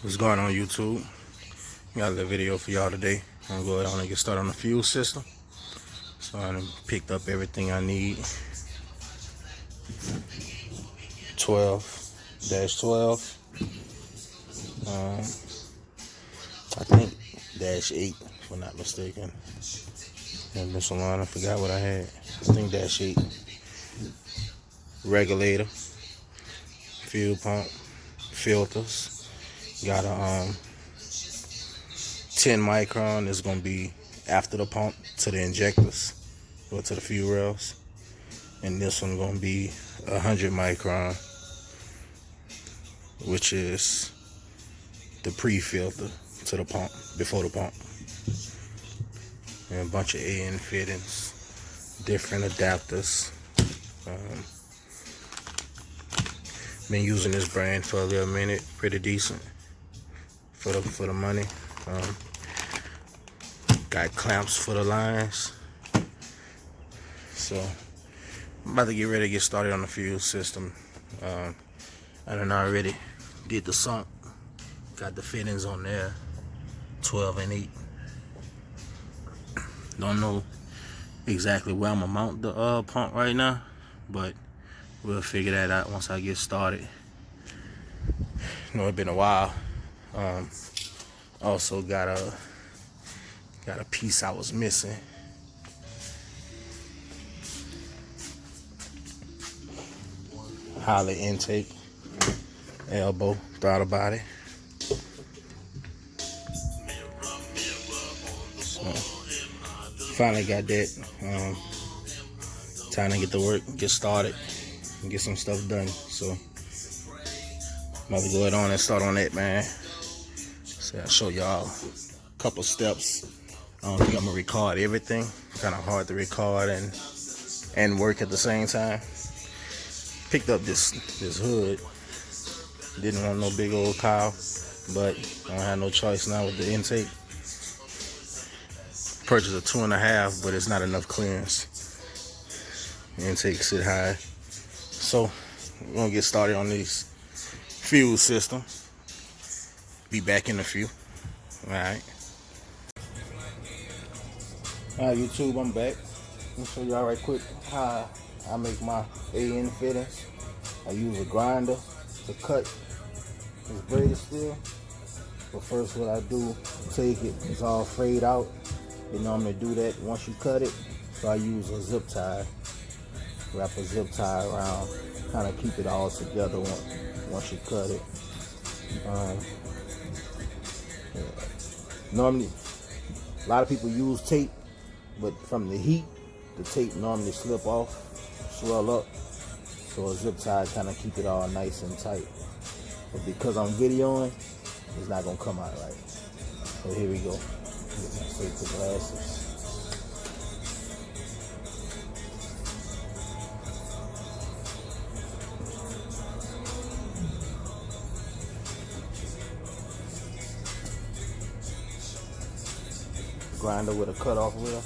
What's going on, YouTube? Got a little video for y'all today. I'm gonna go ahead and get started on the fuel system. So I done picked up everything I need. 12-12. I think -8, if I'm not mistaken. And this one, I forgot what I had. I think -8. Regulator, fuel pump, filters. Got a 10 micron is gonna be after the pump to the injectors or to the fuel rails, and this one gonna be 100 micron, which is the pre-filter to the pump before the pump, and a bunch of AN fittings, different adapters. Been using this brand for a little minute, pretty decent for the money. Got clamps for the lines. So I'm about to get ready to get started on the fuel system. I done already did the sump. Got the fittings on there, 12 and 8. Don't know exactly where I'm gonna mount the pump right now, but we'll figure that out once I get started. You know, it's been a while. Also got a piece I was missing. Holley intake, elbow, throttle body. So finally got that. Time to get to work, get started, and get some stuff done. So I'm about to go ahead on and start on that, man. So I'll show y'all a couple steps. I don't think I'm gonna record everything. Kind of hard to record and work at the same time. Picked up this hood. Didn't want no big old cow, but I don't have no choice now with the intake. Purchased a 2.5, but it's not enough clearance. The intake sit high. So we're gonna get started on this fuel system. Be back in a few. Alright, YouTube, I'm back. Let me show y'all right quick how I make my AN fittings. I use a grinder to cut this braided steel. But first what I do, take it, it's all frayed out. You normally do that once you cut it. So I use a zip tie. Wrap a zip tie around, kind of keep it all together once you cut it. Normally, a lot of people use tape, but from the heat, the tape normally slip off, swell up. So a zip tie kind of keep it all nice and tight. But because I'm videoing, it's not gonna come out right. So here we go. Get my safety glasses. Grinder with a cutoff wheel.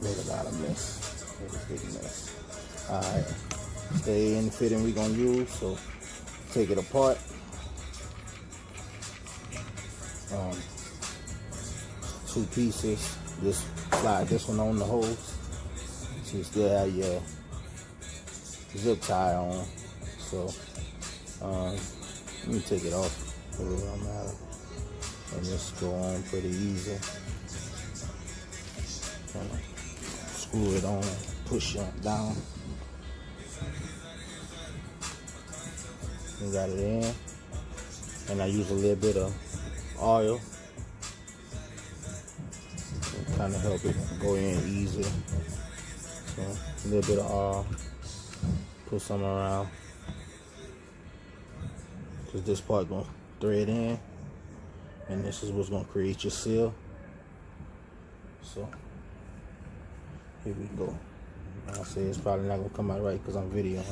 Made a lot of mess. Made a big mess. Alright. Stay in the fitting we're gonna use, so take it apart. Two pieces. Just slide this one on the hose. So you still have your zip tie on. So let me take it off. It don't matter. And just go on pretty easy. Screw it on, push it down. We got it in, and I use a little bit of oil to kind of help it go in easy. So a little bit of oil, put some around. because this part gonna thread in, and this is what's gonna create your seal. So here we go. I say it's probably not gonna come out right because I'm videoing.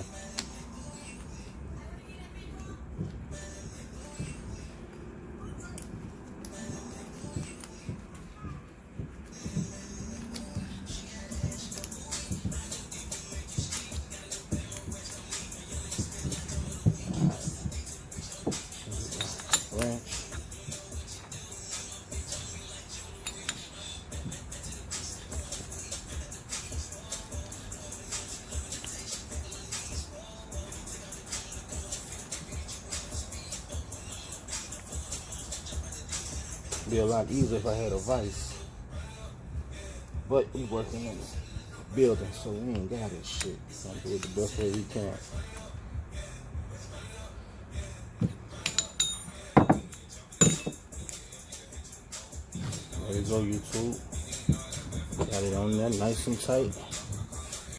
Wrench. Be a lot easier if I had a vise, but we working in this building, so we ain't got it. Shit, so I'm do it the best way we can. There you go, YouTube. Got it on there, nice and tight.